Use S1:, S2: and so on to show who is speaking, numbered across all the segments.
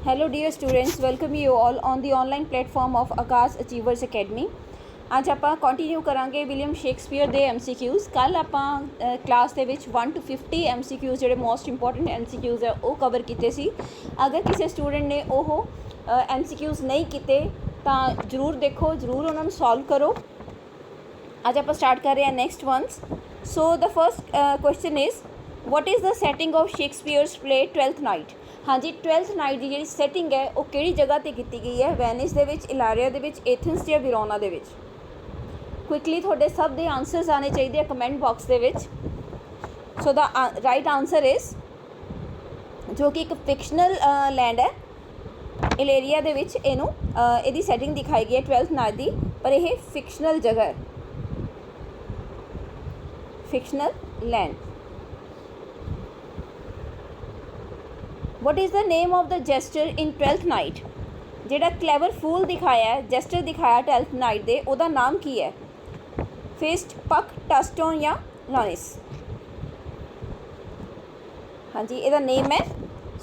S1: Hello dear students, welcome you all on the online platform of Akash Achievers Academy। ਅੱਜ ਆਪਾਂ continue ਕਰਾਂਗੇ William Shakespeare ਦੇ MCQs। ਕੱਲ ਆਪਾਂ ਕਲਾਸ ਦੇ ਵਿੱਚ 1 to 50 MCQs ਜਿਹੜੇ ਮੋਸਟ ਇੰਪੋਰਟੈਂਟ MCQs ਹੈ ਉਹ ਕਵਰ ਕੀਤੇ ਸੀ। ਅਗਰ ਕਿਸੇ ਸਟੂਡੈਂਟ ਨੇ ਉਹ MCQs ਨਹੀਂ ਕੀਤੇ ਤਾਂ ਜ਼ਰੂਰ ਦੇਖੋ, ਜ਼ਰੂਰ ਉਹਨਾਂ ਨੂੰ ਸੋਲਵ ਕਰੋ। ਅੱਜ ਆਪਾਂ ਸਟਾਰਟ ਕਰ ਰਹੇ ਹਾਂ next ones. So the first question is what is the setting of Shakespeare's play Twelfth Night। हाँ जी, ट्वेल्थ नाइट की जी सैटिंग है वो किहड़ी जगह पर की गई है? वेनिस दे विच, इलारिया दे विच, एथेंस या विरोना दे विच? क्विकली थोड़े सब दे आंसर्स आने चाहिए कमेंट बॉक्स दे विच। So the right answer is जो कि एक फिक्शनल लैंड है इलेरिया दे विच इनू इहदी सैटिंग दिखाई गई है ट्वेल्थ नाइट की, पर यह फिक्शनल जगह है, fictional land. What is the name of the jester in Twelfth Night? जिहड़ा क्लैवर फूल दिखाया है, जेस्टर दिखाया ट्वेल्थ नाइट दे, उहदा नाम की है? फिस्ट, पक, टस्टोन या लॉनिस? हाँ जी, इहदा नेम है।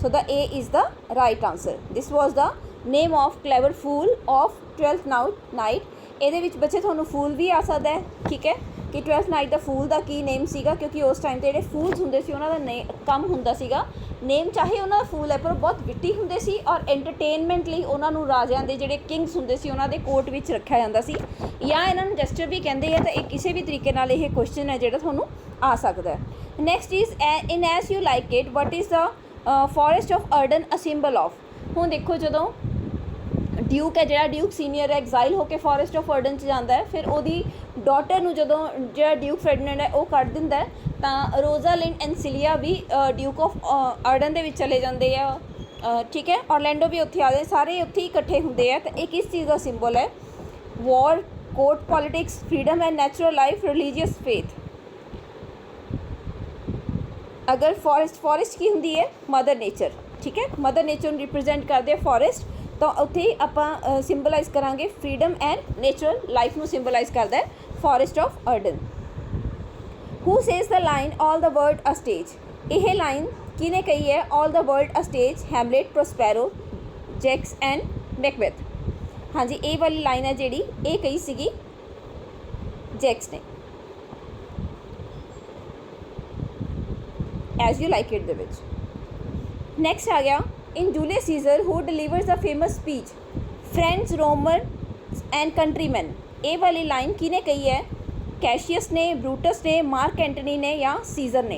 S1: So the A is the right answer. This was the name of clever fool of Twelfth Night. इहदे विच बच्चे तुहानूं फूल भी आ सकदा है, ठीक है, कि ट्वेल्थ नाइट द फूल का की नेम सीगा, क्योंकि उस टाइम ते जिहड़े फूल्स हुंदे सी उन्हां दा काम हुंदा सीगा नेम, चाहे उन्होंने फूल है पर बहुत विट्टी होंगे सी और एंटरटेनमेंट लिए उन्होंने राजियां दे जिहड़े किंग्स होंगे सी उन्होंने कोर्ट में रखा जाता सी, या इन्होंने जस्टर भी कहते हैं। तो किसी भी तरीके नाल यह क्वेश्चन है जिहड़ा तुहानूं आ सकता है। Next is in As You Like It what is the Forest of Arden a symbol of. हुण देखो जदों ड्यूक है जिहड़ा ड्यूक सीनियर एग्जाइल होकर फॉरेस्ट ऑफ अर्डन च जाता है, फिर उहदी डॉटर नूं जदों जिहड़ा ड्यूक फर्डिनेंड है वो कट दिंदा है, तो रोजालिंड एंड सिलिया भी ड्यूक ऑफ अर्डन दे विच चले जाते हैं, ठीक है। ऑरलैंडो भी उत्थे आते, सारे उत्थे ही इकट्ठे होंगे हैं। तो एक किस चीज़ का सिंबल है? War, court, politics, freedom and natural life, religious faith. अगर फॉरेस्ट की होंगी है मदर नेचर, ठीक है, मदर नेचर रिप्रजेंट करते हैं फॉरेस्ट, तो उत्थे ही आपां सिंबलाइज करांगे फ्रीडम एंड नेचुरल लाइफ नूं सिंबलाइज करता है forest of Arden. Who says the line all the world a stage? यह लाइन किने कही है? All the world a stage, Hamlet, Prospero, Jaques and Macbeth. हाँ जी, ये वाली लाइन है जिहड़ी ये कही सीगी जैक्स ने। एज यू लाइक इट दे विच। नैक्सट आ गया in Julius Caesar who delivers the famous speech friends, Roman and countryman. ये वाली लाइन किने कही है? कैशियस ने, ब्रूटस ने, मार्क एंटनी ने या सीजर ने?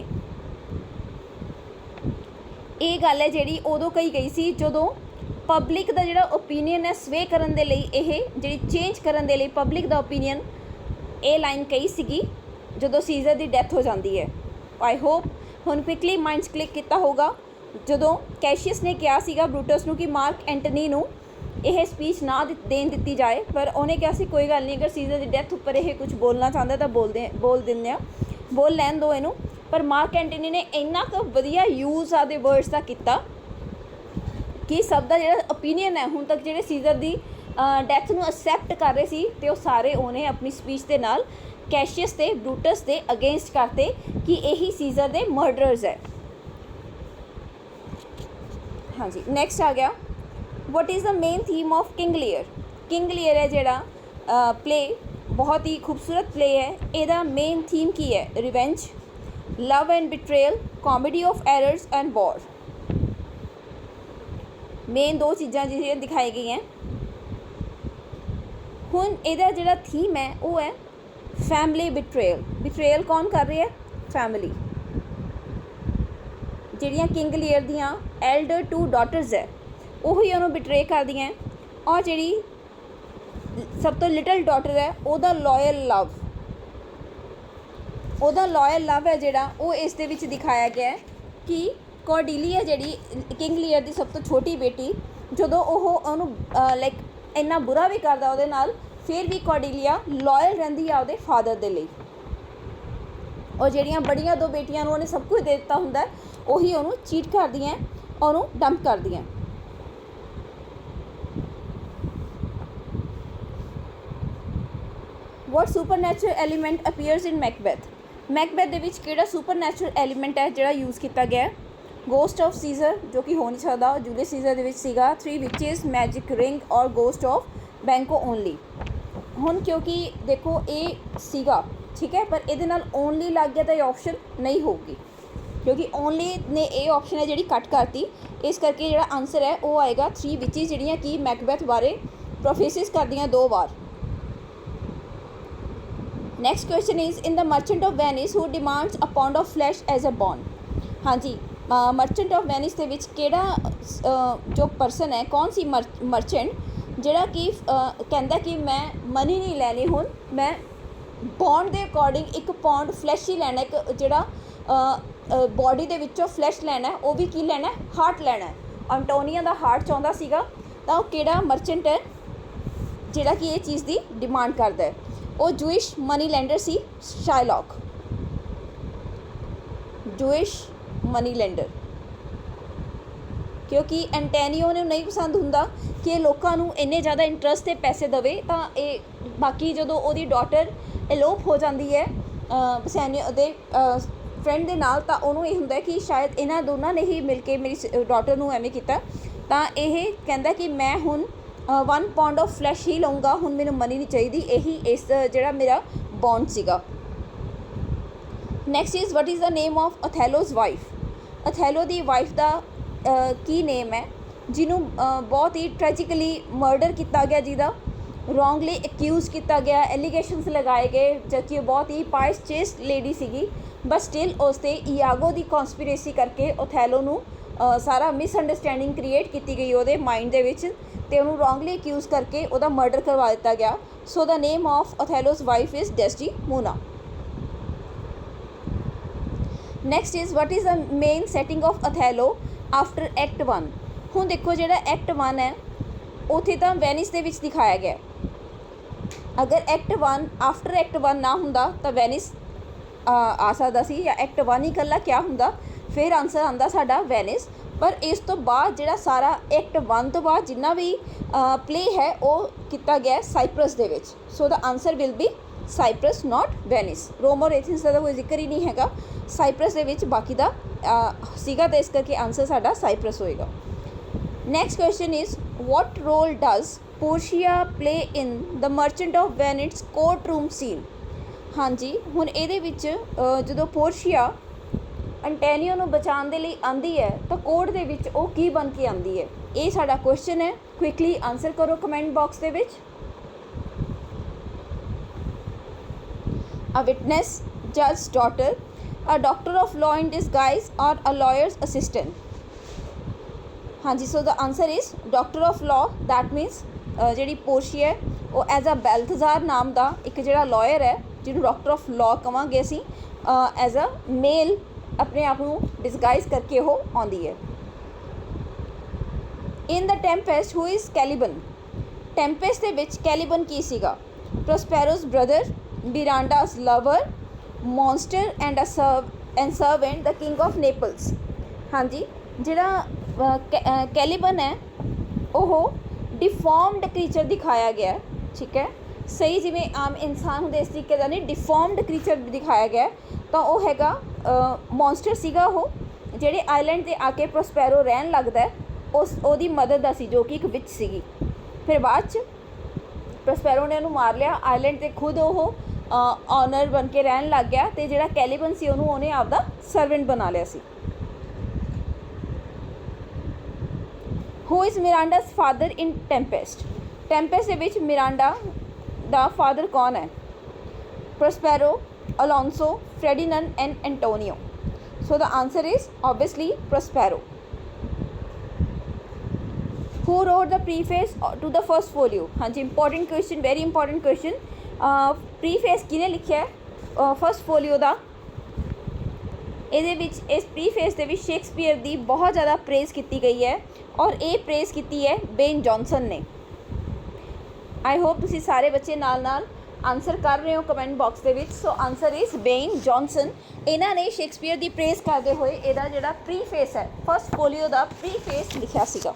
S1: ये गल है जिहड़ी उदों कही गई सी जदों पब्लिक का जिहड़ा ओपीनियन है स्वे करन दे लई, यह जिहड़ी चेंज करन दे लई पब्लिक का ओपीनियन ये लाइन कही सीगी जदों सीजर की डैथ हो जाती है। आई होप हुण क्विकली माइंड्स क्लिक किया होगा जदों कैशियस ने कहा सीगा ब्रूटस नूं कि मार्क एंटनी नूं यह स्पीच ना देन दी जाए, पर उन्हें कहा सी कोई गल नहीं, अगर सीजर की डैथ उपर यह कुछ बोलना चाहता तो बोल देंगे, बोल लैन दो इनू। पर मार्क एंटनी ने इन्ना क वधिया यूज़ आदे वर्ड्स का किया कि सब का जो ओपीनियन है हुण तक जो सीजर की डैथ नूं एक्सैप्ट कर रहे सी, तो सारे उन्हें अपनी स्पीच के नाल कैशियस ते ब्रूटस के अगेंस्ट करते कि यही सीजर के मर्डरर्स है। हाँ जी, नैक्सट आ गया what is the main theme of King Lear? King Lear है जिहड़ा प्ले बहुत ही खूबसूरत प्ले है, ਇਹਦਾ मेन थीम की है? Revenge, love and betrayal, comedy of errors and war. Main दो चीज़ां जिहड़ियां दिखाई गई हैं। हुण ਇਹਦਾ जिहड़ा थीम है वो है फैमिली बिट्रेयल। बिट्रेयल कौन कर रही है? फैमिली। जिहड़ियां किंग लियर दियां एल्डर 2 डॉटर्स है वही उन्होंने बिट्रे कर दियाँ, और जिहड़ी सब तो लिटल डॉटर है ਉਹਦਾ लॉयल लव, ਉਹਦਾ लॉयल लव है जिहड़ा वो इस दे विच दिखाया गया है कि कॉर्डीलिया जिहड़ी किंग लियर की सब तो छोटी बेटी जदों ਉਹਨੂੰ लाइक इन्ना बुरा भी करदा ਉਹਦੇ ਨਾਲ, फिर भी कॉर्डीलिया लॉयल रहिंदी है ਉਹਦੇ फादर दे लई, और जिहड़ियां बड़ियां दो बेटियां उन्हें सब कुछ दे दिता हुंदा ਉਹੀ ਉਹਨੂੰ चीट करदियां, ਉਹਨੂੰ डंप करदियां। What supernatural element appears in Macbeth? Macbeth दे विच किहड़ा सुपरनैचुरल एलीमेंट है जिहड़ा यूज़ किया गया? ਗੋਸਟ ਆਫ ਸੀਜ਼ਰ जो कि हो नहीं सकता, जूलियस सीजर ਦੇ ਵਿੱਚ ਸੀਗਾ। 3 विचेस, मैजिक रिंग और गोस्ट ऑफ बैंको ओनली। ਹੁਣ ਕਿਉਂਕਿ ਦੇਖੋ ਇਹ ਸੀਗਾ ठीक है, पर ਇਹਦੇ ਨਾਲ ओनली ਲੱਗ ਗਿਆ ਤਾਂ ਇਹ ऑप्शन नहीं होगी, क्योंकि ओनली ने ये ऑप्शन है जी कट करती। इस करके जो आंसर है वो आएगा 3 विचेस जड़ियाँ कि मैकबेथ बारे प्रोफेसिस कर दियाँ 2 बार। Next question is in the Merchant of Venice who demands a pound of flesh as a bond. हाँ जी, मर्चेंट ऑफ वेनिस के विच केड़ा जो परसन है, कौन सी मर्चेंट जिहड़ा कि कहंदा कि मैं मनी नहीं लैनी, हुण मैं बॉन्ड के अकॉर्डिंग एक पाउंड फ्लैश ही लैना, एक जिहड़ा बॉडी दे विचों फ्लैश लैना है, वो भी की लैना है, हार्ट लैना है। एंटोनिया दा हार्ट चाहुंदा सीगा, तां ओह किहड़ा मर्चेंट है जिहड़ा कि ये चीज़ की डिमांड करदा है? वो जूइश मनी लैंडर सी शाइलॉक, जूइश मनी लैंडर, क्योंकि एंटोनियो ने नहीं पसंद हुंदा कि लोगों नूं इन्ने ज़्यादा इंटरस्ट ते पैसे देवे, तां ये बाकी जदों ओहदी डॉटर एलोप हो जाती है बसैनियो दे फ्रेंड दे नाल, तां उहनूं ये हुंदा कि शायद इन्हां दोनां ने ही मिल के मेरी डॉटर नूं एवें कीता, तां ये कहंदा कि मैं हुण 1 पाउंड ऑफ फ्लैश ही लऊँगा, हुण मैनूं मनी नहीं चाहिए, यही इस जिहड़ा मेरा बॉन्ड सीगा। Next is what is the name of Othello's wife. Othello दी वाइफ का की नेम है जिन्हों बहुत ही ट्रैजिकली मर्डर किया गया, जिहदा रोंगली एक्यूज़ किया गया, एलीगेशनस लगाए गए, जबकि बहुत ही पाइस चेस्ट लेडी सीगी, बट स्टिल उसते इयागो की कॉन्सपीरेसी करके ओथेलो नूं सारा मिसअंडरस्टैंडिंग क्रिएट की गई ਉਹਦੇ माइंड ਦੇ ਵਿੱਚ ਤੇ ਉਹਨੂੰ ਰੋਂਗਲੀ ਅਕਿਊਜ਼ ਕਰਕੇ ਉਹਦਾ ਮਰਡਰ ਕਰਵਾ ਦਿੱਤਾ ਗਿਆ। So the name of Othello's wife is Desdemona. Next is what is the main setting of Othello after act 1। ਹੁਣ ਦੇਖੋ ਜਿਹੜਾ ਐਕਟ 1 ਹੈ ਉੱਥੇ ਤਾਂ ਵੈਨਿਸ ਦੇ ਵਿੱਚ ਦਿਖਾਇਆ ਗਿਆ, ਅਗਰ ਐਕਟ 1 ਆਫਟਰ ਐਕਟ 1 ਨਾ ਹੁੰਦਾ ਤਾਂ ਵੈਨਿਸ ਆ ਸਕਦਾ ਸੀ, ਜਾਂ ਐਕਟ 1 ਹੀ ਇਕੱਲਾ ਕਿਆ ਹੁੰਦਾ, फिर आंसर आंदा साडा वेनिस। पर इस तो बाद जिहड़ा सारा एक्ट 1 तो बाद जिन्ना भी प्ले है वो किया गया साइप्रस दे विच। So the answer will be Cyprus not Venice. Rome और एथेंस का कोई जिक्र ही नहीं हैगा, साइप्रस दे विच बाकी दा सीगा, तो इस करके आंसर साडा साइप्रस होएगा। Next question is what role does Portia play in the Merchant of Venice court room scene. हाँ जी, हुण इहदे विच जदों पोर्शिया एंटोनियो नूं बचाउण दे लई आंदी है तो कोर्ट दे विच वो की बन के आंदी है, ये साडा क्वेश्चन है। क्विकली आंसर करो कमेंट बॉक्स दे विच। अ विटनेस, जज daughter, a doctor of law in disguise और अ लॉयर्स असिस्टेंट। हाँ जी, so the answer is doctor of law. That means जिहड़ी पोर्शिया है वो एज अ बैल्थजार नाम का एक जिहड़ा लॉयर है जिन्होंने डॉक्टर ऑफ लॉ कहांगे असीं, एज अ मेल अपने आप को डिसगाइज करके वो आती है। In the Tempest who is Caliban. Tempest के विच कैलिबन की सीगा? Prospero's brother, Miranda's lover, monster and servant the king of Naples. हाँ जी, जिहड़ा कैलिबन है वो डिफॉर्म्ड क्रीचर दिखाया गया, ठीक है, सही जिमें आम इंसान होंगे इस तरीके का नहीं, डिफॉर्म्ड क्रीचर दिखाया गया, तो वह हैगा मॉन्स्टर सीगा वो जेडे आइलैंड से आके प्रोस्पैरो रहन लगता है, उस ओदी मदद दा सी, जो कि एक विच सीगी। फिर बाद च प्रोस्पैरो ने उन्होंने मार लिया, आइलैंड से खुद वो ऑनर बन के रहन लग गया, तो जिहड़ा कैलिबन सी उन्होंने आपदा सर्वेंट बना लिया सी। Who is Miranda's father in Tempest. Tempest के विच मिरांडा दा फादर कौन है? Prospero, Alonso, Ferdinand and Antonio. So the answer is obviously Prospero. Who wrote the preface to the first folio. हाँ जी, important question, very important question. Preface किने लिखा है फर्स्ट फोलियो का? ये इस प्रीफेस के शेक्सपीयर की बहुत ज़्यादा प्रेज की गई है, और ये प्रेज की है बेन जॉनसन ने। आई होप तुसी सारे बच्चे नाल नाल आंसर कर रहे हो कमेंट बॉक्स के विच। So answer is Ben Jonson. इन्हों ने शेक्सपीयर की प्रेज करते हुए इसका जोड़ा प्रीफेस है फर्स्ट फोलियो का प्रीफेस लिखा सीगा।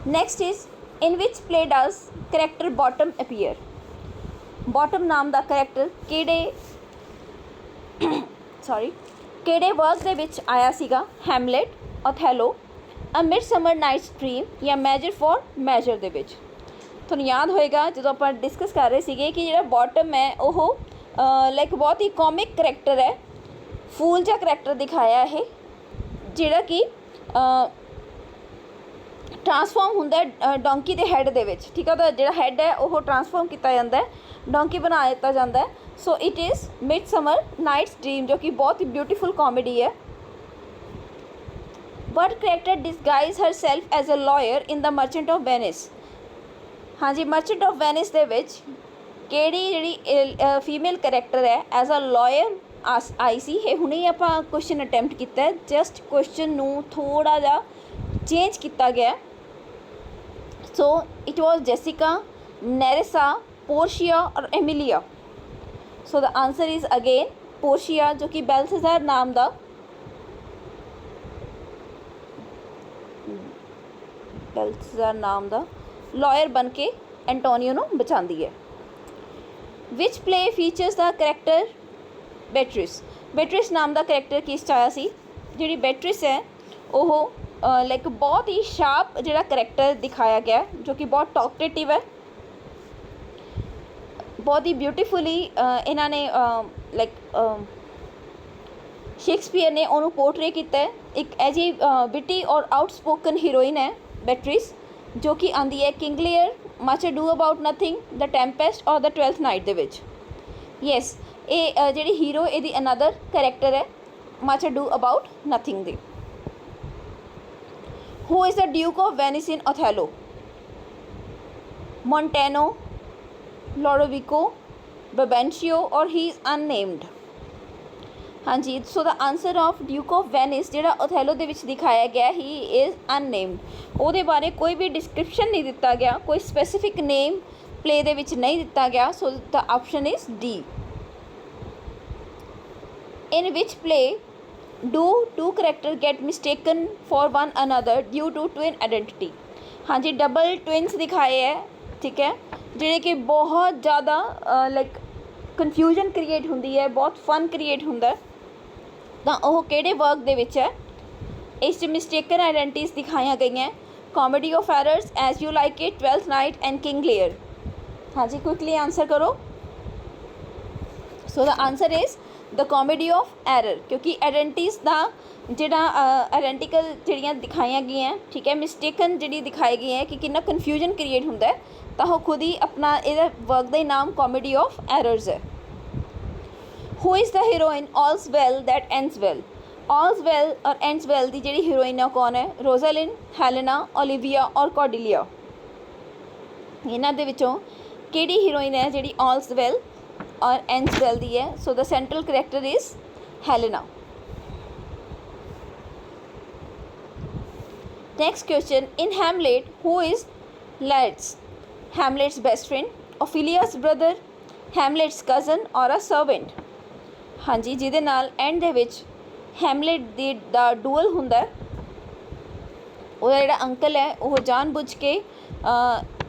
S1: Next is in which play does character bottom appear. Bottom नाम का करैक्टर किहड़े ਸੌਰੀ ਕਿਹੜੇ ਵਰਕ ਦੇ ਵਿੱਚ ਆਇਆ ਸੀਗਾ? ਹੈਮਲੇਟ, ਓਥੈਲੋ, ਅ ਮਿਡਸਮਰ ਨਾਈਟਸ ਡ੍ਰੀਮ ਜਾਂ ਮੈਜਰ ਫॉर ਮੈਜਰ ਦੇ ਵਿੱਚ। ਤੁਹਾਨੂੰ ਯਾਦ ਹੋਏਗਾ ਜਦੋਂ ਆਪਾਂ ਡਿਸਕਸ ਕਰ ਰਹੇ ਸੀਗੇ ਕਿ ਜਿਹੜਾ ਬੋਟਮ ਹੈ ਉਹ ਲਾਈਕ ਬਹੁਤ ਹੀ ਕੌਮਿਕ ਕਰੈਕਟਰ ਹੈ, ਫੂਲ ਜਿਹਾ ਕਰੈਕਟਰ ਦਿਖਾਇਆ ਇਹ, ਜਿਹੜਾ ਕਿ ਟਰਾਂਸਫਾਰਮ ਹੁੰਦਾ ਡੋਂਕੀ ਦੇ ਹੈਡ ਦੇ ਵਿੱਚ, ਠੀਕ ਹੈ। ਉਹਦਾ ਜਿਹੜਾ ਹੈਡ ਹੈ ਉਹ ਟਰਾਂਸਫਾਰਮ ਕੀਤਾ ਜਾਂਦਾ ਹੈ, ਡੋਂਕੀ ਬਣਾ ਦਿੱਤਾ ਜਾਂਦਾ ਹੈ। So it is Midsummer Night's Dream, ਜੋ ਕਿ ਬਹੁਤ ਹੀ ਬਿਊਟੀਫੁਲ ਕਾਮੇਡੀ ਹੈ। What character disguises herself as a lawyer in the Merchant of Venice. ਹਾਂਜੀ, ਮਰਚੈਂਟ ਆਫ ਵੈਨਿਸ ਦੇ ਵਿੱਚ ਕਿਹੜੀ ਜਿਹੜੀ ਫੀਮੇਲ ਕਰੈਕਟਰ ਹੈ ਐਜ਼ ਅ ਲਾਇਰ ਆਈ ਸੀ। ਇਹ ਹੁਣੇ ਆਪਾਂ ਕੁਐਸਚਨ ਅਟੈਂਪਟ ਕੀਤਾ, ਜਸਟ ਕੁਐਸਚਨ ਨੂੰ ਥੋੜ੍ਹਾ ਜਿਹਾ ਚੇਂਜ ਕੀਤਾ ਗਿਆ। So it was Jessica, Nerissa, Portia ਔਰ Emilia. So the answer is again Portia, ਜੋ ਕਿ ਬੈਲਥੇਜ਼ਾਰ ਨਾਮ ਦਾ ਲਾਇਰ ਬਣ ਕੇ ਐਂਟੋਨੀਓ ਨੂੰ ਬਚਾਉਂਦੀ ਹੈ। ਵਿਚ ਪਲੇ ਫੀਚਰਸ ਦਾ ਕਰੈਕਟਰ ਬੈਟਰਿਸ। ਬੈਟਰਿਸ ਨਾਮ ਦਾ ਕਰੈਕਟਰ ਕਿਸ 'ਚ ਆਇਆ ਸੀ? ਜਿਹੜੀ ਬੈਟਰਿਸ ਹੈ ਉਹ ਲਾਈਕ ਬਹੁਤ ਹੀ ਸ਼ਾਰਪ ਜਿਹੜਾ ਕਰੈਕਟਰ ਦਿਖਾਇਆ ਗਿਆ, ਜੋ ਕਿ ਬਹੁਤ ਟਾਕਟੇਟਿਵ ਹੈ, ਬਹੁਤ ਹੀ ਬਿਊਟੀਫੁਲੀ ਇਹਨਾਂ ਨੇ ਲਾਈਕ ਸ਼ੇਕਸਪੀਅਰ ਨੇ ਉਹਨੂੰ ਪੋਰਟਰੇ ਕੀਤਾ ਹੈ। ਇੱਕ ਐਜੀ ਵਿਟੀ ਔਰ ਆਊਟਸਪੋਕਨ ਹੀਰੋਇਨ ਹੈ ਬੈਟਰਿਸ, ਜੋ ਕਿ ਆਉਂਦੀ ਹੈ King Lear, Much Ado About Nothing, the Tempest ਔਰ ਦ 12th ਨਾਈਟ ਦੇ ਵਿੱਚ। ਯੈਸ, ਇਹ ਜਿਹੜੀ ਹੀਰੋ ਇਹਦੀ ਅਨਦਰ ਕਰੈਕਟਰ ਹੈ much Ado About nothing the. Who is the Duke of Venice in Othello? Montano, Lodovico, Brabantio or he is unnamed? ਹਾਂਜੀ, so the answer of Duke of Venice ਜਿਹੜਾ Othello ਦੇ ਵਿੱਚ ਦਿਖਾਇਆ ਗਿਆ ਹੀ is ਅਨਨੇਮਡ। ਉਹਦੇ ਬਾਰੇ ਕੋਈ ਵੀ ਡਿਸਕ੍ਰਿਪਸ਼ਨ ਨਹੀਂ ਦਿੱਤਾ ਗਿਆ, ਕੋਈ ਸਪੈਸੀਫਿਕ ਨੇਮ ਪਲੇ ਦੇ ਵਿੱਚ ਨਹੀਂ ਦਿੱਤਾ ਗਿਆ। So the option is D. In which play do two character get mistaken for one another due to twin identity? ਹਾਂਜੀ, ਡਬਲ ਟਵਿਨਸ ਦਿਖਾਏ ਹੈ, ਠੀਕ ਹੈ, ਜਿਹੜੇ ਕਿ ਬਹੁਤ ਜ਼ਿਆਦਾ ਲਾਈਕ ਕਨਫਿਊਜ਼ਨ ਕ੍ਰੀਏਟ ਹੁੰਦੀ ਹੈ, ਬਹੁਤ ਫਨ ਕ੍ਰੀਏਟ ਹੁੰਦਾ। ਤਾਂ ਉਹ ਕਿਹੜੇ ਵਰਕ ਦੇ ਵਿੱਚ ਹੈ? ਇਸ 'ਚ ਮਿਸਟੇਕਨ ਆਈਡੈਂਟੀਜ਼ ਦਿਖਾਈਆਂ ਗਈਆਂ, Comedy of Errors, As You Like It, 12th Night and King Lear. ਹਾਂਜੀ, ਕੁਇਕਲੀ ਆਂਸਰ ਕਰੋ। So the answer is the Comedy of Error, ਕਿਉਂਕਿ ਆਈਡੈਂਟੀਜ਼ ਦਾ ਜਿਹੜਾ ਆਈਡੈਂਟੀਕਲ ਜਿਹੜੀਆਂ ਦਿਖਾਈਆਂ ਗਈਆਂ, ਠੀਕ ਹੈ, ਮਿਸਟੇਕਨ ਜਿਹੜੀ ਦਿਖਾਈ ਗਈ ਹੈ ਕਿ ਕਿੰਨਾ ਕਨਫਿਊਜ਼ਨ ਕ੍ਰੀਏਟ ਹੁੰਦਾ ਹੈ, ਤਾਂ ਉਹ ਖੁਦ ਹੀ ਆਪਣਾ ਇਹਦਾ ਵਰਕ ਦਾ ਹੀ ਨਾਮ ਕਾਮੇਡੀ ਆਫ ਐਰਰਸ ਹੈ। ਹੂ ਇਜ਼ ਦ ਹੀਰੋਇਨ ਆਲਸ ਵੈਲ ਦੈਟ ਐਂਡਸ ਵੈਲ? ਆਲਸ ਵੈਲ ਔਰ ਐਂਡਸ ਵੈਲ ਦੀ ਜਿਹੜੀ ਹੀਰੋਇਨ ਹੈ ਕੌਣ ਹੈ? ਰੋਜ਼ਾਲਿਨ, ਹੈਲੇਨਾ, ਓਲੀਵੀਆ ਔਰ ਕੋਰਡੀਲੀਆ। ਇਹਨਾਂ ਦੇ ਵਿੱਚੋਂ ਕਿਹੜੀ ਹੀਰੋਇਨ ਹੈ ਜਿਹੜੀ ਆਲਸ ਵੈਲ और ends well दी है? So the central character is Helena. Next question, in Hamlet who is Laertes? Hamlet's best friend, Ophelia's brother, Hamlet's cousin or a servant? ਹਾਂਜੀ, ਜਿਹਦੇ ਨਾਲ ਐਂਡ ਦੇ ਵਿੱਚ ਹੈਮਲੇਟ ਦਾ ਡੂਅਲ ਹੁੰਦਾ ਹੈ, ਉਹਦਾ ਜਿਹੜਾ ਅੰਕਲ ਹੈ ਉਹ ਜਾਣਬੁੱਝ ਕੇ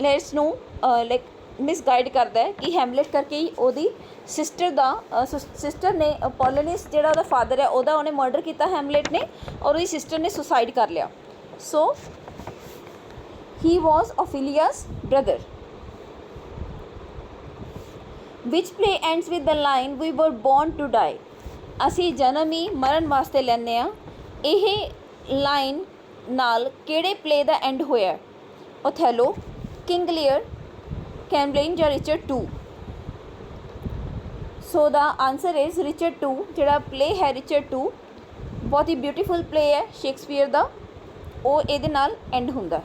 S1: ਲੇਰਟਸ ਨੂੰ ਲਾਈਕ ਮਿਸਗਾਈਡ ਕਰਦਾ ਹੈ ਕਿ ਹੈਮਲੇਟ ਕਰਕੇ ਹੀ ਉਹਦੀ ਸਿਸਟਰ ਨੇ ਪੋਲੋਨੀਸ ਜਿਹੜਾ ਉਹਦਾ ਫਾਦਰ ਹੈ ਉਹਦਾ ਉਹਨੇ ਮਰਡਰ ਕੀਤਾ ਹੈਮਲੇਟ ਨੇ, ਔਰ ਉਹਦੀ ਸਿਸਟਰ ਨੇ ਸੁਸਾਈਡ ਕਰ ਲਿਆ। So he was Ophelia's brother. Which play ends with the line we were born to ਡਾਈ? ਅਸੀਂ ਜਨਮ ਹੀ ਮਰਨ ਵਾਸਤੇ ਲੈਂਦੇ ਹਾਂ। ਇਹ ਲਾਈਨ ਨਾਲ ਕਿਹੜੇ ਪਲੇ ਦਾ ਐਂਡ ਹੋਇਆ? ਓਥੈਲੋ, ਕਿੰਗ ਲੀਅਰ, ਕੈਮਬਲੇਨ ਜਾਂ Richard II? So the answer is Richard II। ਜਿਹੜਾ ਪਲੇ ਹੈ ਰਿਚਰਡ II ਬਹੁਤ ਹੀ ਬਿਊਟੀਫੁਲ ਪਲੇ ਹੈ ਸ਼ੇਕਸਪੀਅਰ ਦਾ, ਉਹ ਇਹਦੇ ਨਾਲ ਐਂਡ ਹੁੰਦਾ।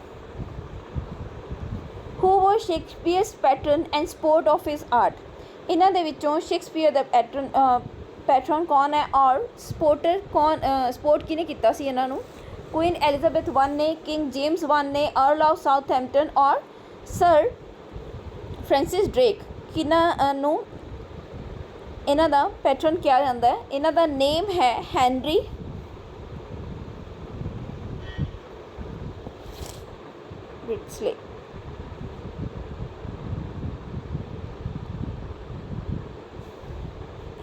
S1: Who was Shakespeare's patron and support of his art? ਇਹਨਾਂ ਦੇ ਵਿੱਚੋਂ ਸ਼ੇਕਸਪੀਅਰ ਦਾ ਪੈਟਰਨ ਕੌਣ ਹੈ ਔਰ ਸਪੋਰਟ ਕਿਹਨੇ ਕੀਤਾ ਸੀ ਇਹਨਾਂ ਨੂੰ? ਕੁਈਨ ਐਲਿਜ਼ਾਬੈਥ I ਨੇ, ਕਿੰਗ ਜੇਮਸ I ਨੇ, ਅਰਲ ਆਫ ਸਾਊਥਹੈਂਪਟਨ ਔਰ ਸਰ ਫ੍ਰੈਂਸਿਸ ਡ੍ਰੇਕ। ਕਿਹਨਾਂ ਨੂੰ ਇਹਨਾਂ ਦਾ ਪੈਟਰਨ ਕਿਹਾ ਜਾਂਦਾ ਹੈ? ਇਹਨਾਂ ਦਾ ਨੇਮ ਹੈ Henry Wriothesley.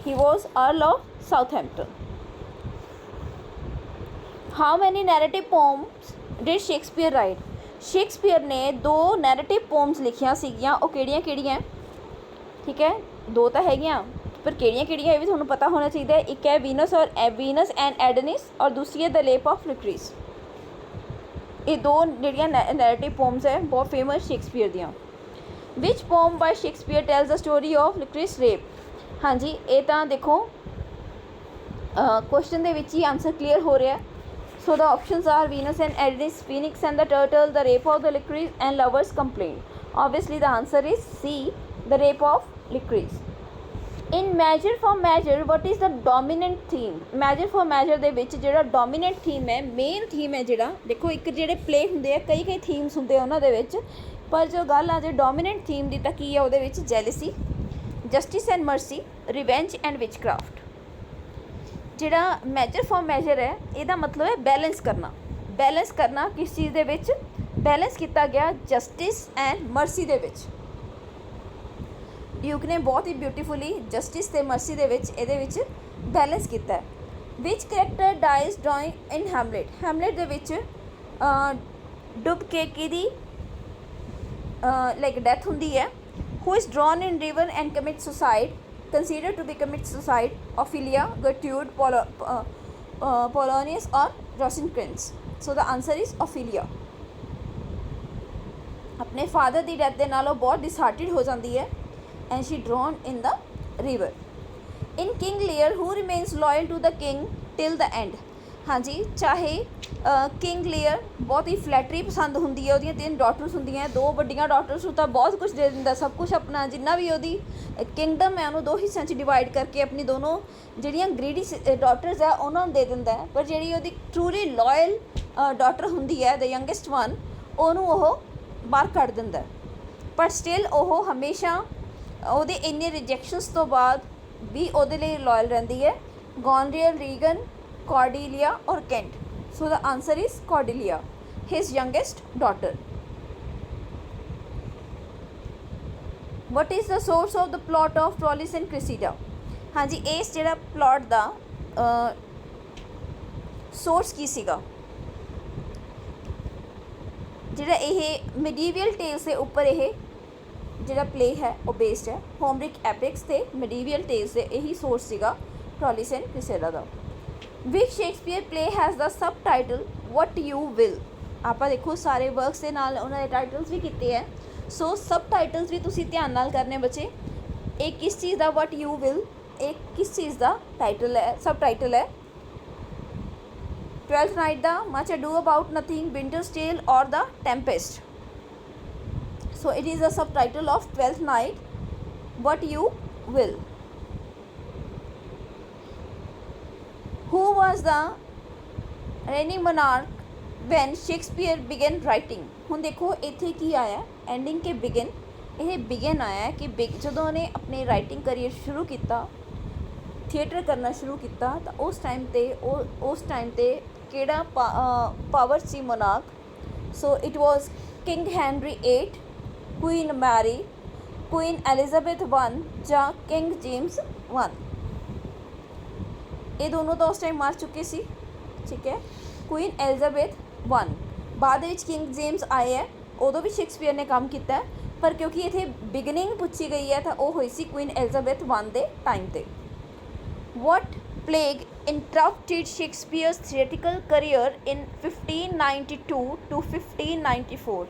S1: He was Earl of Southampton. How many narrative poems did Shakespeare write? Shakespeare ने 2 नैरेटिव पोम्स लिखियां सीगियां, ਉਹ ਕਿਹੜੀਆਂ ठीक है, 2 ਤਾਂ ਹੈਗੀਆਂ पर ਕਿਹੜੀਆਂ ਇਹ ਵੀ ਤੁਹਾਨੂੰ ਪਤਾ ਹੋਣਾ ਚਾਹੀਦਾ ਹੈ। ਇੱਕ ਹੈ ਵੀਨਸ ਐਂਡ ਐਡनिस और दूसरी है द लेप ऑफ लिक्रिस। ਇਹ 2 ਜਿਹੜੀਆਂ ਨੈਰੇਟਿਵ ਪੋਮਸ ਹੈ ਬਹੁਤ ਫੇਮਸ ਸ਼ੇਕਸਪੀਅਰ ਦੀਆਂ। Which poem by Shakespeare tells the story of Lucrece rape? ਹਾਂਜੀ ਇਹ ਤਾਂ ਦੇਖੋ क्वेश्चन ਦੇ ਵਿੱਚ ਹੀ ਆਨਸਰ ਕਲੀਅਰ ਹੋ ਰਿਹਾ। So the options are Venus and Adonis, Phoenix and the Turtle, the Rape of the Lucrece and Lover's Complaint. Obviously the answer is C, the Rape of Lucrece. In Measure for Measure what is the dominant theme? Measure for Measure ਦੇ ਵਿੱਚ ਜਿਹੜਾ dominant theme ਹੈ, main theme ਹੈ ਜਿਹੜਾ, ਦੇਖੋ ਇੱਕ ਜਿਹੜੇ play ਹੁੰਦੇ ਆ ਕਈ ਥੀਮਸ ਹੁੰਦੇ ਆ ਉਹਨਾਂ ਦੇ ਵਿੱਚ, ਪਰ ਜੋ ਗੱਲ ਆ ਜੇ ਡੋਮੀਨੈਂਟ ਥੀਮ ਦੀ ਤਾਂ ਕੀ ਆ ਉਹਦੇ ਵਿੱਚ jealousy, justice and mercy, revenge and witchcraft. ਜਿਹੜਾ ਮੈਜਰ ਫॉर ਮੈਜਰ ਹੈ ਇਹਦਾ ਮਤਲਬ ਹੈ ਬੈਲੈਂਸ ਕਰਨਾ ਕਿਸ ਚੀਜ਼ ਦੇ ਵਿੱਚ ਬੈਲੈਂਸ ਕੀਤਾ ਗਿਆ? ਜਸਟਿਸ ਐਂਡ ਮਰਸੀ ਦੇ ਵਿੱਚ। ਡਿਊਕ ਨੇ ਬਹੁਤ ਹੀ ਬਿਊਟੀਫੁਲੀ ਜਸਟਿਸ ਅਤੇ ਮਰਸੀ ਦੇ ਵਿੱਚ ਇਹਦੇ ਵਿੱਚ ਬੈਲੈਂਸ ਕੀਤਾ ਹੈ। Which character dies drowning in Hamlet ਦੇ ਵਿੱਚ ਡੁੱਬ ਕੇ ਕਿਹਦੀ ਲਾਈਕ ਡੈਥ ਹੁੰਦੀ ਹੈ? Who is drown in river and commit suicide, considered to be commit suicide? Ophelia, Gertrude, Polonius or Rosencrantz? So the answer is Ophelia। अपने father की death के नालों बहुत डिसहार्टेड हो जाती है and she drowned in the river। In King Lear, who remains loyal to the king till the end? हाँ जी, चाहे किंग ਲੀਅਰ बहुत ही फ्लैटरी पसंद होंगी है, ਉਹਦੀਆਂ 3 ਡਾਟਰਸ ਹੁੰਦੀਆਂ, 2 ਵੱਡੀਆਂ ਡਾਟਰਸ ਨੂੰ ਤਾਂ ਬਹੁਤ ਕੁਝ ਦੇ ਦਿੰਦਾ, ਸਭ ਕੁਝ ਆਪਣਾ ਜਿੰਨਾ ਵੀ ਉਹਦੀ ਕਿੰਗਡਮ ਹੈ ਉਹਨੂੰ 2 ਹਿੱਸਿਆਂ 'ਚ ਡਿਵਾਈਡ ਕਰਕੇ ਆਪਣੀ ਦੋਨੋਂ ਜਿਹੜੀਆਂ ਗ੍ਰੀਡੀ ਡਾਟਰਸ ਹੈ ਉਹਨਾਂ ਨੂੰ ਦੇ ਦਿੰਦਾ ਹੈ। ਪਰ ਜਿਹੜੀ ਉਹਦੀ ਟਰੂਲੀ ਲਾਇਲ ਡਾਟਰ ਹੁੰਦੀ ਹੈ, ਦ ਯੰਗੈਸਟ ਵਨ, ਉਹਨੂੰ ਉਹ ਬਾਹਰ ਕੱਢ ਦਿੰਦਾ। ਪਰ ਸਟਿਲ ਉਹ ਹਮੇਸ਼ਾ ਉਹਦੇ ਇੰਨੇ ਰਿਜੈਕਸ਼ਨਸ ਤੋਂ ਬਾਅਦ ਵੀ ਉਹਦੇ ਲਈ ਲਾਇਲ ਰਹਿੰਦੀ ਹੈ। ਗੌਨਰੀਅਲ, Reagan, Cordelia or Kent? So the answer is Cordelia, his youngest daughter। What is the source of the plot of Troilus and Cressida? हाँ जी, इस ਜਿਹੜਾ plot ਦਾ source ਕੀ ਸੀਗਾ? ਜਿਹੜਾ ਇਹ medieval tales ਦੇ ਉੱਪਰ ਇਹ ਜਿਹੜਾ play ਹੈ ਉਹ based ਹੈ। Homeric epics ਤੇ medieval tales ਦੇ ਇਹੀ source ਸੀਗਾ Troilus and Cressida the. Which Shakespeare play has the sub title what You will? आप देखो सारे वर्क्स के नाल उन्होंने टाइटल्स भी किए हैं, सो सब टाइटल्स भी तुसी ध्यान नाल करने बच्चे। एक किस चीज़ का वट यू विल, एक किस चीज़ का टाइटल है, सब टाइटल है? ट्वेल्थ नाइट दा, Much Ado About Nothing, Winter's Tale और the Tempest? So it is the subtitle of Twelfth Night What You Will. Who was the reigning monarch when Shakespeare began writing? ਹੁਣ ਦੇਖੋ ਇੱਥੇ ਕੀ ਆਇਆ ending ਕੇ begin, ਇਹ begin ਆਇਆ ਕਿ ਜਦੋਂ ਉਹਨੇ ਆਪਣੇ ਰਾਈਟਿੰਗ ਕਰੀਅਰ ਸ਼ੁਰੂ ਕੀਤਾ, ਥੀਏਟਰ ਕਰਨਾ ਸ਼ੁਰੂ ਕੀਤਾ, ਤਾਂ ਉਸ ਟਾਈਮ ਤੇ ਕਿਹੜਾ ਪਾਵਰ ਸੀ monarch? So it was King Henry 8, Queen Mary, Queen Elizabeth 1 ਜਾਂ ਕਿੰਗ ਜੇਮਸ 1। ये दोनों तो उस टाइम मार चुके सी, ठीक है। क्वीन एलिजाबेथ 1 बाद में किंग जेम्स आए है, उदों भी शेक्सपीयर ने काम किया है, पर क्योंकि इतने बिगनिंग पूछी गई है तो वो हुई सी क्वीन एलिजाबेथ 1 के टाइम पे। What plague interrupted Shakespeare's theatrical career in 1592 to 1594?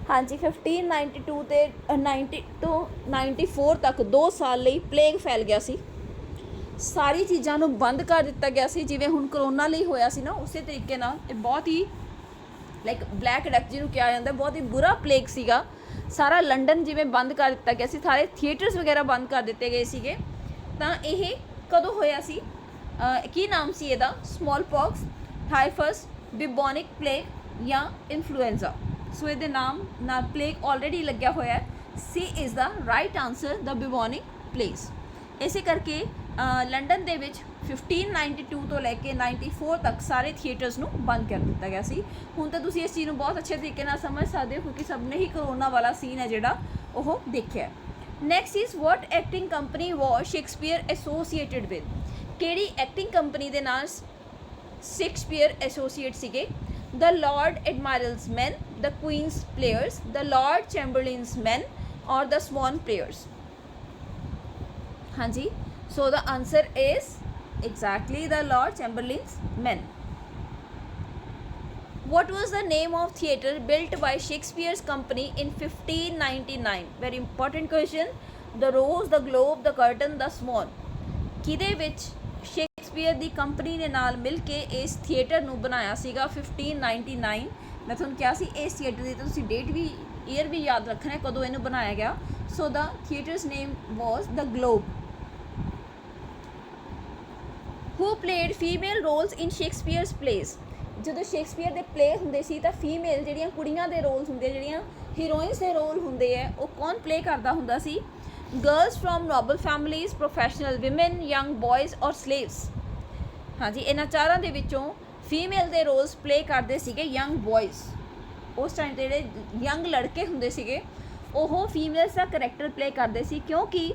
S1: हाँ जी, 1592 ते 90 to 94 तक 2 साल ਲਈ प्लेग फैल गया सी, ਸਾਰੀ ਚੀਜ਼ਾਂ ਨੂੰ ਬੰਦ ਕਰ ਦਿੱਤਾ ਗਿਆ ਸੀ। ਜਿਵੇਂ ਹੁਣ ਕਰੋਨਾ ਲਈ ਹੋਇਆ ਸੀ ਨਾ, ਉਸੇ ਤਰੀਕੇ ਨਾਲ ਇਹ ਬਹੁਤ ਹੀ ਲਾਈਕ ਬਲੈਕ ਡੈਥ ਜਿਹਨੂੰ ਕਿਹਾ ਜਾਂਦਾ, ਬਹੁਤ ਹੀ ਬੁਰਾ ਪਲੇਗ ਸੀਗਾ। ਸਾਰਾ ਲੰਡਨ ਜਿਵੇਂ ਬੰਦ ਕਰ ਦਿੱਤਾ ਗਿਆ ਸੀ, ਸਾਰੇ ਥੀਏਟਰਸ ਵਗੈਰਾ ਬੰਦ ਕਰ ਦਿੱਤੇ ਗਏ ਸੀਗੇ। ਤਾਂ ਇਹ ਕਦੋਂ ਹੋਇਆ ਸੀ? ਕੀ ਨਾਮ ਸੀ ਇਹਦਾ? Smallpox, typhus, bubonic plague ਜਾਂ ਇਨਫਲੂਐਂਜ਼ਾ? ਸੋ ਇਹਦੇ ਨਾਮ ਨਾਲ ਪਲੇਗ ਆਲਰੇਡੀ ਲੱਗਿਆ ਹੋਇਆ ਹੈ। C is the right answer, the bubonic plague. ਇਸੇ ਕਰਕੇ ਲੰਡਨ ਦੇ ਵਿੱਚ 1592 ਤੋਂ ਲੈ ਕੇ 94 ਤੱਕ ਸਾਰੇ ਥੀਏਟਰਸ ਨੂੰ ਬੰਦ ਕਰ ਦਿੱਤਾ ਗਿਆ ਸੀ। ਹੁਣ ਤਾਂ ਤੁਸੀਂ ਇਸ ਚੀਜ਼ ਨੂੰ ਬਹੁਤ ਅੱਛੇ ਤਰੀਕੇ ਨਾਲ ਸਮਝ ਸਕਦੇ ਹੋ ਕਿਉਂਕਿ ਸਭ ਨੇ ਹੀ ਕਰੋਨਾ ਵਾਲਾ ਸੀਨ ਹੈ ਜਿਹੜਾ ਉਹ ਦੇਖਿਆ। Next is what acting company was Shakespeare associated with? ਕਿਹੜੀ ਐਕਟਿੰਗ ਕੰਪਨੀ ਦੇ ਨਾਲ ਸ਼ੇਕਸਪੀਅਰ ਐਸੋਸੀਏਟ ਸੀਗੇ? The Lord Admiral's Men, the Queen's Players, the Lord Chamberlain's Men ਔਰ ਦ ਸਵਾਨ ਪਲੇਅਰਸ। ਹਾਂਜੀ, so the answer is exactly the Lord Chamberlain's men. What was the name of theatre built by Shakespeare's company in 1599? Very important question. The Rose, the Globe, the Curtain, the Swan. ਕਿਹਦੇ ਵਿੱਚ Shakespeare ਦੀ company ਨੇ ਨਾਲ ਮਿਲ ਕੇ ਇਸ theatre ਨੂੰ ਬਣਾਇਆ ਸੀਗਾ 1599? ਮੈਂ ਤੁਹਾਨੂੰ ਕਿਹਾ ਸੀ ਇਸ ਥੀਏਟਰ ਦੀ ਤੁਸੀਂ ਡੇਟ ਵੀ ਈਅਰ ਵੀ ਯਾਦ ਰੱਖਣਾ ਕਦੋਂ ਇਹਨੂੰ ਬਣਾਇਆ ਗਿਆ। So the theatre's name was the Globe. Who played female roles in Shakespeare's plays? ਜਦੋਂ ਸ਼ੇਕਸਪੀਅਰ ਦੇ ਪਲੇ ਹੁੰਦੇ ਸੀ ਤਾਂ ਫੀਮੇਲ ਜਿਹੜੀਆਂ ਕੁੜੀਆਂ ਦੇ ਰੋਲਸ ਹੁੰਦੇ, ਜਿਹੜੀਆਂ ਹੀਰੋਇਨਸ ਦੇ ਰੋਲ ਹੁੰਦੇ ਹੈ, ਉਹ ਕੌਣ ਪਲੇ ਕਰਦਾ ਹੁੰਦਾ ਸੀ? Girls from noble families, professional women, young boys ਔਰ ਸਲੇਵਸ। ਹਾਂਜੀ, ਇਹਨਾਂ ਚਾਰਾਂ ਦੇ ਵਿੱਚੋਂ ਫੀਮੇਲ ਦੇ ਰੋਲਸ ਪਲੇ ਕਰਦੇ ਸੀਗੇ ਯੰਗ ਬॉयਜ਼। ਉਸ ਟਾਈਮ ਤੇ ਜਿਹੜੇ ਯੰਗ ਲੜਕੇ ਹੁੰਦੇ ਸੀਗੇ ਉਹ ਫੀਮੇਲਸ ਦਾ ਕਰੈਕਟਰ ਪਲੇ ਕਰਦੇ ਸੀ, ਕਿਉਂਕਿ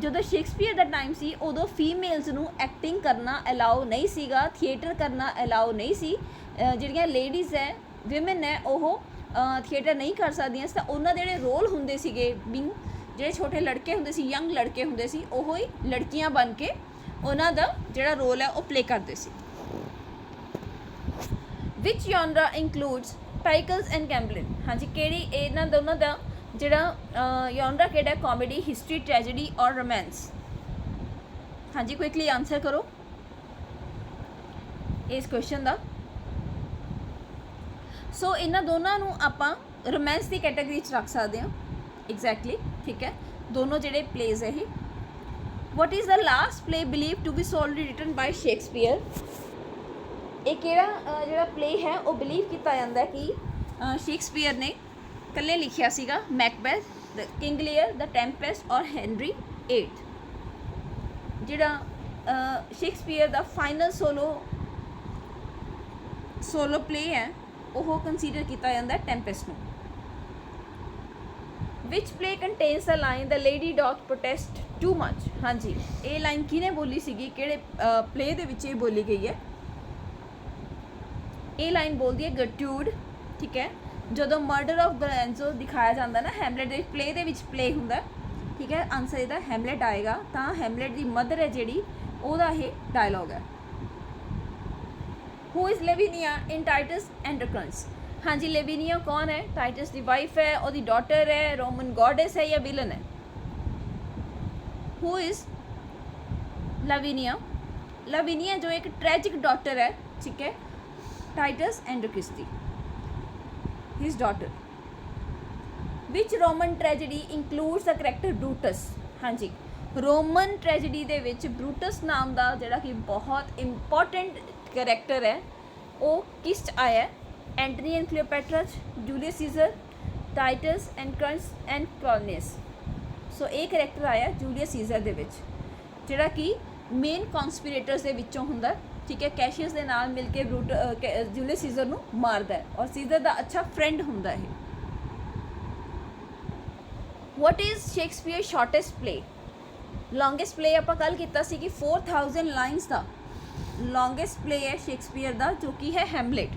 S1: ਜਦੋਂ ਸ਼ੇਕਸਪੀਅਰ ਦਾ ਟਾਈਮ ਸੀ ਉਦੋਂ ਫੀਮੇਲਸ ਨੂੰ ਐਕਟਿੰਗ ਕਰਨਾ ਅਲਾਓ ਨਹੀਂ ਸੀਗਾ, ਥੀਏਟਰ ਕਰਨਾ ਅਲਾਓ ਨਹੀਂ ਸੀ। ਜਿਹੜੀਆਂ ਲੇਡੀਜ਼ ਹੈ, ਵਿਮਨ ਹੈ, ਉਹ ਥੀਏਟਰ ਨਹੀਂ ਕਰ ਸਕਦੀਆਂ ਸੀ, ਤਾਂ ਉਹਨਾਂ ਦੇ ਜਿਹੜੇ ਰੋਲ ਹੁੰਦੇ ਸੀਗੇ ਬੀਂਗ, ਜਿਹੜੇ ਛੋਟੇ ਲੜਕੇ ਹੁੰਦੇ ਸੀ, ਯੰਗ ਲੜਕੇ ਹੁੰਦੇ ਸੀ, ਉਹ ਹੀ ਲੜਕੀਆਂ ਬਣ ਕੇ ਉਹਨਾਂ ਦਾ ਜਿਹੜਾ ਰੋਲ ਹੈ ਉਹ ਪਲੇ ਕਰਦੇ ਸੀ। ਵਿਚ ਜੌਨਰਾ ਇਨਕਲੂਡਸ ਟਾਈਕਲਸ ਐਂਡ ਗੈਂਬਲਿਨ? ਹਾਂਜੀ, ਕਿਹੜੀ ਇਹਨਾਂ ਦੋਨਾਂ ਦਾ ਜਿਹੜਾ ਜੌਨਰਾ ਕਿਹੜਾ? ਕਾਮੇਡੀ, ਹਿਸਟਰੀ, ਟ੍ਰੈਜੇਡੀ ਔਰ ਰੋਮਾਂਸ? ਹਾਂਜੀ, ਕੁਇਕਲੀ ਆਨਸਰ ਕਰੋ ਇਸ ਕੁਐਸਚਨ ਦਾ। ਸੋ ਇਹਨਾਂ ਦੋਨਾਂ ਨੂੰ ਆਪਾਂ ਰੋਮਾਂਸ ਦੀ ਕੈਟਾਗਰੀ 'ਚ ਰੱਖ ਸਕਦੇ ਹਾਂ। ਐਗਜ਼ੈਕਟਲੀ, ਠੀਕ ਹੈ, ਦੋਨੋਂ ਜਿਹੜੇ ਪਲੇਜ਼ ਹੈ ਇਹ। What is the last play believe to be solely written by Shakespeare? ਇਹ ਕਿਹੜਾ ਜਿਹੜਾ ਪਲੇ ਹੈ ਉਹ ਬਿਲੀਵ ਕੀਤਾ ਜਾਂਦਾ ਕਿ ਸ਼ੇਕਸਪੀਅਰ ਨੇ ਇਕੱਲੇ ਲਿਖਿਆ ਸੀਗਾ? Macbeth, the King Lear, the Tempest ਔਰ ਹੈਨਰੀ VIII। ਜਿਹੜਾ ਸ਼ੇਕਸਪੀਅਰ ਦਾ ਫਾਈਨਲ ਸੋਲੋ ਪਲੇ ਹੈ ਉਹ ਕੰਸੀਡਰ ਕੀਤਾ ਜਾਂਦਾ ਟੈਂਪੈਸਟ ਨੂੰ। Which play contains the line the lady doth protest too much? ਹਾਂਜੀ, ਇਹ ਲਾਈਨ ਕਿਹਨੇ ਬੋਲੀ ਸੀਗੀ, ਕਿਹੜੇ ਪਲੇ ਦੇ ਵਿੱਚ ਇਹ ਬੋਲੀ ਗਈ ਹੈ? ਇਹ ਲਾਈਨ ਬੋਲਦੀ ਹੈ ਗਰਟਿਊਡ, ਠੀਕ ਹੈ। ਜਦੋਂ ਮਰਡਰ ਆਫ ਲੋਰੈਂਜ਼ੋ ਦਿਖਾਇਆ ਜਾਂਦਾ ਨਾ ਹੈਮਲੇਟ ਦੇ ਪਲੇ ਦੇ ਵਿੱਚ ਪਲੇ ਹੁੰਦਾ, ਠੀਕ ਹੈ, ਆਨਸਰ ਇਹਦਾ ਹੈਮਲੇਟ ਆਏਗਾ। ਤਾਂ ਹੈਮਲੇਟ ਦੀ ਮਦਰ ਹੈ ਜਿਹੜੀ, ਉਹਦਾ ਇਹ ਡਾਇਲੋਗ ਹੈ। Who is Lavinia in Titus Andronicus? ਹਾਂਜੀ, ਲੇਵੀਨੀਆ ਕੌਣ ਹੈ? ਟਾਈਟਸ ਦੀ ਵਾਈਫ ਹੈ, ਉਹਦੀ ਡਾਟਰ ਹੈ, ਰੋਮਨ ਗॉडेस ਹੈ ਜਾਂ ਵਿਲਨ ਹੈ? Who is ਲਾਵੀਨੀਆ? ਲਾਵੀਨੀਆ ਜੋ ਇੱਕ ਟ੍ਰੈਜਿਕ ਡਾਟਰ ਹੈ, ਠੀਕ ਹੈ, Titus ਐਂਡਰਕਿਸ the, his daughter. Which Roman tragedy includes the character Brutus? ਹਾਂਜੀ, ਰੋਮਨ ਟ੍ਰੈਜਡੀ ਦੇ ਵਿੱਚ ਬਰੂਟਸ ਨਾਮ ਦਾ ਜਿਹੜਾ ਕਿ ਬਹੁਤ ਇੰਪੋਰਟੈਂਟ ਕਰੈਕਟਰ ਹੈ ਉਹ ਕਿਸ 'ਚ ਆਇਆ ਹੈ? ਐਂਟਨੀ ਐਂਡ ਕਲੀਓਪੈਟਰਾ 'ਚ, Julius Caesar, Titus Andronicus and Coriolanus. ਸੋ ਇਹ ਕਰੈਕਟਰ ਆਇਆ ਜੂਲੀਅਸ ਸੀਜ਼ਰ ਦੇ ਵਿੱਚ, ਜਿਹੜਾ ਕਿ ਮੇਨ ਕੌਨਸਪੀਰੇਟਰਸ ਦੇ ਵਿੱਚੋਂ ਹੁੰਦਾ, ਠੀਕ ਹੈ। ਕੈਸ਼ੀਅਸ ਦੇ ਨਾਲ ਮਿਲ ਕੇ ਜੂਲੀਅਸ ਸੀਜ਼ਰ ਨੂੰ ਮਾਰਦਾ ਹੈ ਔਰ ਸੀਜ਼ਰ ਦਾ ਅੱਛਾ ਫਰੈਂਡ ਹੁੰਦਾ ਇਹ। What is Shakespeare shortest play? Longest play ਆਪਾਂ ਕੱਲ੍ਹ ਕੀਤਾ ਸੀ ਕਿ 4000 ਲਾਈਨਸ ਦਾ ਲੌਂਗੈਸਟ ਪਲੇ ਹੈ ਸ਼ੇਕਸਪੀਅਰ ਦਾ, ਜੋ ਕਿ ਹੈ ਹੈਮਲੇਟ।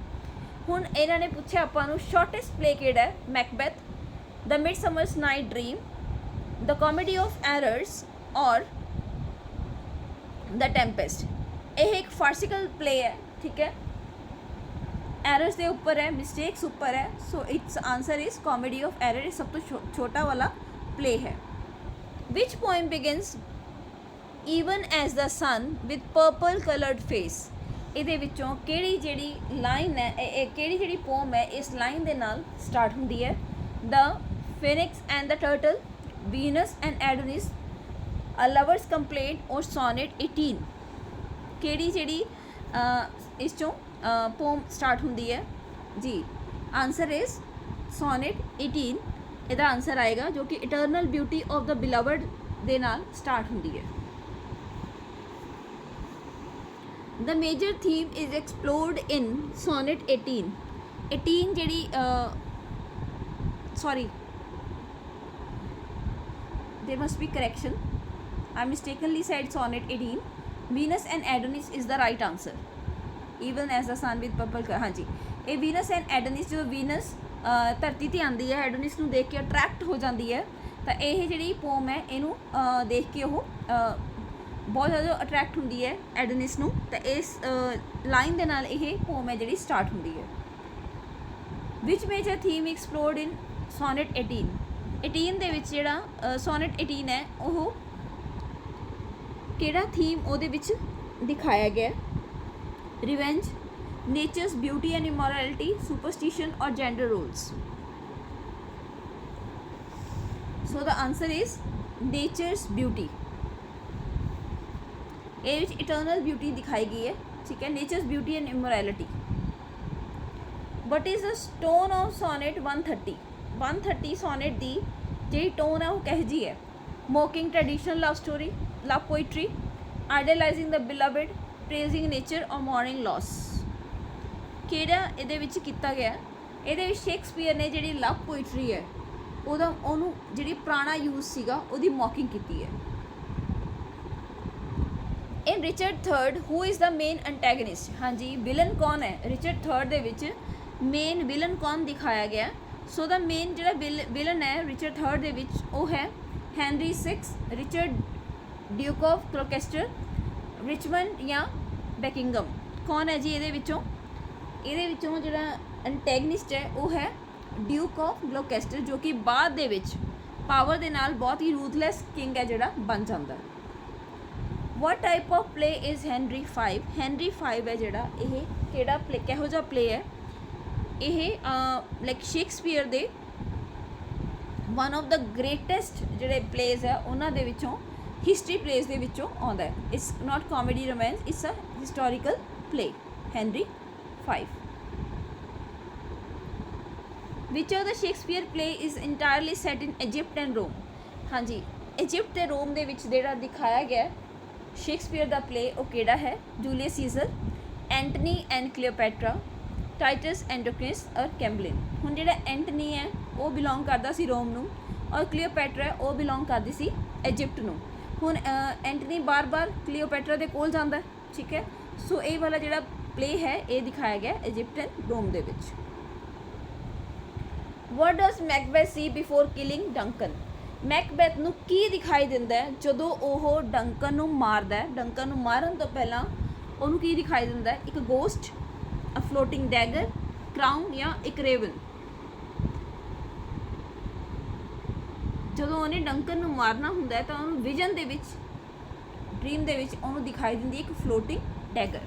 S1: ਹੁਣ ਇਹਨਾਂ ਨੇ ਪੁੱਛਿਆ ਆਪਾਂ ਨੂੰ ਸ਼ਾਰਟੈਸਟ ਪਲੇ ਕਿਹੜਾ ਹੈ? Macbeth, the Midsummer's Night Dream, the Comedy of Errors ਔਰ ਦ ਟੈਂਪੈਸਟ। ਇਹ ਇੱਕ ਫਾਰਸੀਕਲ ਪਲੇ ਹੈ, ਠੀਕ ਹੈ, ਐਰਰਸ ਦੇ ਉੱਪਰ ਹੈ, ਮਿਸਟੇਕਸ ਉੱਪਰ ਹੈ। So its answer is Comedy of Error. ਇਹ ਸਭ ਤੋਂ ਛੋਟਾ ਵਾਲਾ ਪਲੇ ਹੈ। Which poem begins even as the sun with purple coloured face? ਇਹਦੇ ਵਿੱਚੋਂ ਕਿਹੜੀ ਜਿਹੜੀ ਲਾਈਨ ਹੈ, ਕਿਹੜੀ ਜਿਹੜੀ ਪੋਮ ਹੈ ਇਸ ਲਾਈਨ ਦੇ ਨਾਲ ਸਟਾਰਟ ਹੁੰਦੀ ਹੈ? The Phoenix and the Turtle, Venus and Adonis, a Lover's Complaint ਔਰ ਸੋਨੇਟ 18? ਕਿਹੜੀ ਜਿਹੜੀ ਇਸ 'ਚੋਂ ਪੋਮ ਸਟਾਰਟ ਹੁੰਦੀ ਹੈ? ਜੀ, ਆਂਸਰ ਇਜ਼ ਸੋਨੇਟ 18 ਇਹਦਾ ਆਂਸਰ ਆਏਗਾ, ਜੋ ਕਿ eternal beauty of the beloved ਦੇ ਨਾਲ ਸਟਾਰਟ ਹੁੰਦੀ ਹੈ। The major theme is explored in sonnet 18 ਜਿਹੜੀ sorry, there must be correction, I mistakenly said sonnet 18. Venus and Adonis is the right answer even as the sun with purple. हाँ जी, ਇਹ Venus and ਐਡੋਨਿਸ, ਜਦੋਂ Venus ਧਰਤੀ ਤੇ ਆਉਂਦੀ ਹੈ, ਐਡੋਨਿਸ ਨੂੰ ਦੇਖ ਕੇ ਅਟਰੈਕਟ ਹੋ ਜਾਂਦੀ ਹੈ, ਤਾਂ ਇਹ ਜਿਹੜੀ ਪੋਮ ਹੈ ਇਹਨੂੰ ਦੇਖ ਕੇ ਉਹ ਬਹੁਤ ਜ਼ਿਆਦਾ ਅਟਰੈਕਟ ਹੁੰਦੀ ਹੈ ਐਡੋਨਿਸ ਨੂੰ, ਤਾਂ ਇਸ ਲਾਈਨ ਦੇ ਨਾਲ ਇਹ ਪੋਮ ਹੈ ਜਿਹੜੀ ਸਟਾਰਟ ਹੁੰਦੀ ਹੈ। ਵਿਚ ਮੇਜਰ ਥੀਮ ਐਕਸਪਲੋਰਡ ਇਨ ਸੋਨੇਟ 18 ਦੇ ਵਿੱਚ ਜਿਹੜਾ ਸੋਨੇਟ 18 ਹੈ ਉਹ ਕਿਹੜਾ ਥੀਮ ਉਹਦੇ ਵਿੱਚ ਦਿਖਾਇਆ ਗਿਆ? Revenge, nature's beauty and immorality, superstition और gender roles. So the answer is nature's beauty. ये इटर्नल ब्यूटी दिखाई गई है, ठीक है, nature's beauty and immorality. What is the tone of sonnet 130 sonnet दी जी टोन है वो कह जी है? Mocking traditional love story, love poetry, idealising the beloved, praising nature और मॉर्निंग लॉस। ਕਿਹੜਾ ਇਹਦੇ ਵਿੱਚ ਕੀਤਾ ਗਿਆ? ਇਹਦੇ ਵਿੱਚ ਸ਼ੇਕਸਪੀਅਰ ਨੇ ਜਿਹੜੀ ਲਵ ਪੋਇਟਰੀ ਹੈ ਉਹਨੂੰ ਜਿਹੜੀ ਪੁਰਾਣਾ ਯੂਜ਼ ਸੀਗਾ ਉਹਦੀ ਮੌਕਿੰਗ ਕੀਤੀ ਹੈ। In Richard third who is the main antagonist? ਹਾਂਜੀ, ਵਿਲਨ ਕੌਣ ਹੈ? ਰਿਚਰਡ ਥਰਡ ਦੇ ਵਿੱਚ ਮੇਨ ਵਿਲਨ ਕੌਣ ਦਿਖਾਇਆ ਗਿਆ? ਸੋ ਦਾ ਮੇਨ ਜਿਹੜਾ ਵਿਲਨ ਹੈ ਰਿਚਰਡ ਥਰਡ ਦੇ ਵਿੱਚ ਉਹ ਹੈ Henry 6, Richard duke of Gloucester, Richmond ਜਾਂ ਬੈਕਿੰਗਮ। ਕੌਣ ਹੈ ਜੀ ਇਹਦੇ ਵਿੱਚੋਂ? ਇਹਦੇ ਵਿੱਚੋਂ ਜਿਹੜਾ ਐਂਟੈਗਨਿਸਟ ਹੈ ਉਹ ਹੈ ਡਿਊਕ ਆਫ ਗloucester, ਜੋ ਕਿ ਬਾਅਦ ਦੇ ਵਿੱਚ ਪਾਵਰ ਦੇ ਨਾਲ ਬਹੁਤ ਹੀ ਰੂਥਲੈਸ ਕਿੰਗ ਹੈ ਜਿਹੜਾ ਬਣ ਜਾਂਦਾ। ਵਾਟ type of play is Henry 5? Henry 5 ਹੈ ਜਿਹੜਾ ਇਹ ਕਿਹੜਾ ਪਲੇ, ਕਿਹੋ ਜਿਹਾ ਪਲੇ ਹੈ ਇਹ? ਲਾਈਕ ਸ਼ੇਕਸਪੀਅਰ ਦੇ ਵਨ ਆਫ ਦ ਗ੍ਰੇਟੈਸਟ ਜਿਹੜੇ ਪਲੇਜ਼ ਹੈ ਉਹਨਾਂ ਦੇ ਵਿੱਚੋਂ, ਹਿਸਟਰੀ ਪਲੇਜ਼ ਦੇ ਵਿੱਚੋਂ ਆਉਂਦਾ ਹੈ। It's not comedy romance, it's a historical play. Henry 5। Which of the Shakespeare play is entirely set in Egypt and Rome? हाँ जी, इजिप्ट ਤੇ ਰੋਮ ਦੇ ਵਿੱਚ ਜਿਹੜਾ ਦਿਖਾਇਆ ਗਿਆ ਸ਼ੇਕਸਪੀਅਰ ਦਾ ਪਲੇ ਉਹ ਕਿਹੜਾ ਹੈ? Julius Caesar, Antony and Cleopatra, Titus Andronicus or Cymbeline. ਹੁਣ ਜਿਹੜਾ ਐਂਟਨੀ ਹੈ ਉਹ ਬਿਲੋਂਗ ਕਰਦਾ ਸੀ ਰੋਮ ਨੂੰ, ਔਰ ਕਲੀਓਪੈਟਰਾ ਉਹ ਬਿਲੋਂਗ ਕਰਦੀ ਸੀ ਇਜਿਪਟ ਨੂੰ। ਹੁਣ ਐਂਟਨੀ ਬਾਰ-ਬਾਰ ਕਲੀਓਪੈਟਰਾ ਦੇ ਕੋਲ ਜਾਂਦਾ, ਠੀਕ ਹੈ। ਸੋ ਇਹ ਵਾਲਾ ਜਿਹੜਾ ਪਲੇ ਹੈ ਇਹ ਦਿਖਾਇਆ ਗਿਆ ਇਜਿਪਟ ਐਂਡ ਰੋਮ ਦੇ ਵਿੱਚ। What does Macbeth see before killing Duncan? Macbeth ਨੂੰ ਕੀ ਦਿਖਾਈ ਦਿੰਦਾ ਹੈ ਜਦੋਂ ਉਹ ਡੰਕਨ ਨੂੰ ਮਾਰਦਾ ਹੈ? ਡੰਕਨ ਨੂੰ ਮਾਰਨ ਤੋਂ ਪਹਿਲਾਂ ਉਹਨੂੰ ਕੀ ਦਿਖਾਈ ਦਿੰਦਾ ਹੈ? ਇੱਕ ਗੋਸਟ, ਅ ਫਲੋਟਿੰਗ ਡੈਗਰ, ਕਰਾਊਨ ਜਾਂ ਇੱਕ ਰੇਵਨ। ਜਦੋਂ ਉਹਨੇ ਡੰਕਨ ਨੂੰ ਮਾਰਨਾ ਹੁੰਦਾ ਹੈ ਤਾਂ ਉਹਨੂੰ ਵਿਜ਼ਨ ਦੇ ਵਿੱਚ, ਡ੍ਰੀਮ ਦੇ ਵਿੱਚ ਉਹਨੂੰ ਦਿਖਾਈ ਦਿੰਦੀ ਹੈ ਇੱਕ ਫਲੋਟਿੰਗ ਡੈਗਰ।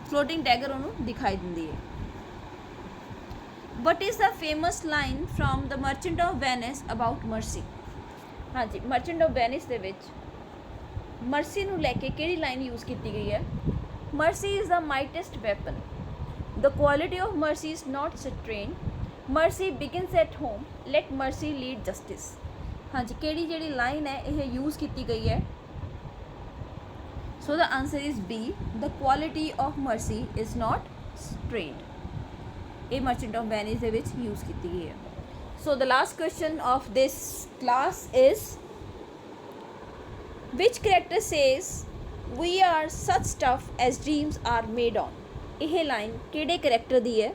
S1: ਫਲੋਟਿੰਗ ਡੈਗਰ ਉਹਨੂੰ ਦਿਖਾਈ ਦਿੰਦੀ ਹੈ। ਵਟ is the famous line from the Merchant of Venice about Mercy? ਹਾਂਜੀ, ਮਰਚੈਂਟ ਆਫ ਵੈਨਿਸ ਦੇ ਵਿੱਚ ਮਰਸੀ ਨੂੰ ਲੈ ਕੇ ਕਿਹੜੀ ਲਾਈਨ ਯੂਜ਼ ਕੀਤੀ ਗਈ ਹੈ? Mercy is the mightiest weapon, the quality of mercy is not strained, mercy begins at home, let mercy lead justice. ਹਾਂਜੀ, ਕਿਹੜੀ ਜਿਹੜੀ ਲਾਈਨ ਹੈ ਇਹ ਯੂਜ਼ ਕੀਤੀ ਗਈ ਹੈ? So the answer is B. The quality of mercy is not strained. A merchant of Venice ਦੇ ਵਿੱਚ use ਕੀਤੀ ਗਈ ਹੈ। So the last question of this class is, which character says we are such tough as dreams are made on? ਇਹ line ਕਿਹੜੇ character ਦੀ ਹੈ?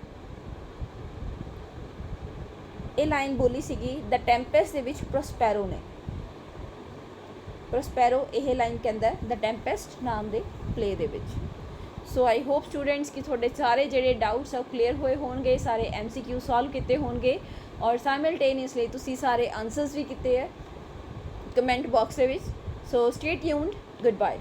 S1: ਇਹ line ਬੋਲੀ ਸੀਗੀ ਦ ਟੈਂਪੈਸਟ ਦੇ ਵਿੱਚ ਪ੍ਰੋਸਪੈਰੋ ਨੇ। ਪ੍ਰੋਸਪੈਰੋ ਇਹ ਲਾਈਨ ਕਹਿੰਦਾ ਦ ਟੈਂਪੈਸਟ ਨਾਮ ਦੇ ਪਲੇ ਦੇ ਵਿੱਚ। ਸੋ ਆਈ ਹੋਪ ਸਟੂਡੈਂਟਸ ਕਿ ਤੁਹਾਡੇ ਸਾਰੇ ਜਿਹੜੇ ਡਾਊਟਸ ਆ ਕਲੀਅਰ ਹੋਏ ਹੋਣਗੇ, ਸਾਰੇ MCQ ਸੋਲਵ ਕੀਤੇ ਹੋਣਗੇ, ਔਰ ਸਾਈਮਲਟੇਨੀਅਸਲੀ ਤੁਸੀਂ ਸਾਰੇ ਆਨਸਰਸ ਵੀ ਕੀਤੇ ਹੈ ਕਮੈਂਟ ਬਾਕਸ ਦੇ ਵਿੱਚ। ਸੋ ਸਟੇ ਟਿਊਨਡ, ਗੁੱਡ ਬਾਏ।